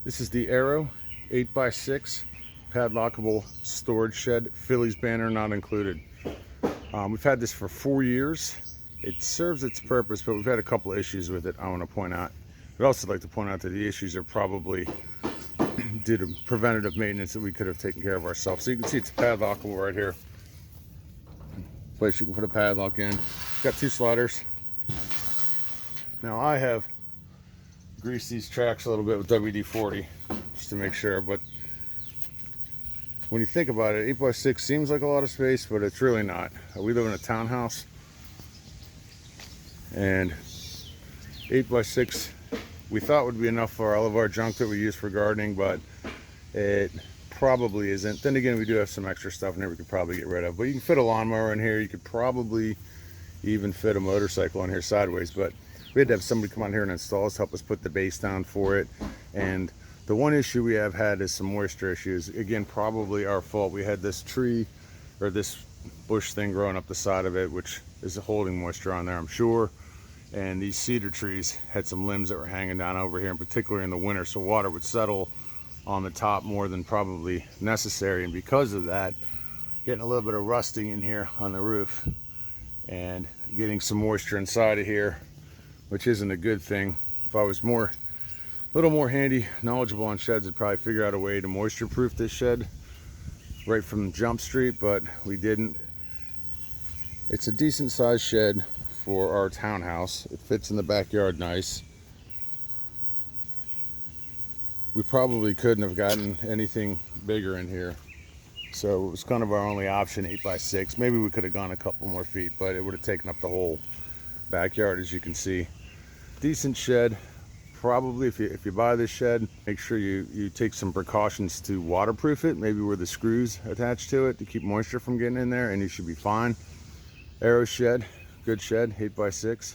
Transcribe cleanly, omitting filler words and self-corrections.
This is the Arrow 8x6 padlockable storage shed, Phillies banner not included. We've had this for 4 years. It serves its purpose, but we've had a couple of issues with it I want to point out. I'd also like to point out that the issues are probably due to preventative maintenance that we could have taken care of ourselves. So you can see it's padlockable right here. Place you can put a padlock in. Got 2 sliders. Now I have greased these tracks a little bit with WD-40 just to make sure, but when you think about it, 8x6 seems like a lot of space, but it's really not. We live in a townhouse, and 8x6 we thought would be enough for all of our junk that we use for gardening, but it probably isn't. Then again, we do have some extra stuff in there we could probably get rid of, but you can fit a lawnmower in here. You could probably even fit a motorcycle in here sideways, but we had to have somebody come on here and install us, help us put the base down for it. And the one issue we have had is some moisture issues. Again, probably our fault. We had this tree or this bush thing growing up the side of it, which is holding moisture on there, I'm sure. And these cedar trees had some limbs that were hanging down over here, and particularly in the winter, so water would settle on the top more than probably necessary. And because of that, getting a little bit of rusting in here on the roof and getting some moisture inside of here, which isn't a good thing. If I was a little more handy, knowledgeable on sheds, I'd probably figure out a way to moisture proof this shed right from Jump Street, but we didn't. It's a decent sized shed for our townhouse. It fits in the backyard nice. We probably couldn't have gotten anything bigger in here, so it was kind of our only option, 8x6. Maybe we could have gone a couple more feet, but it would have taken up the whole backyard, as you can see. Decent shed. Probably if you buy this shed, make sure you take some precautions to waterproof it, maybe where the screws attached to it to keep moisture from getting in there, and you should be fine. Arrow shed, good shed, 8x6.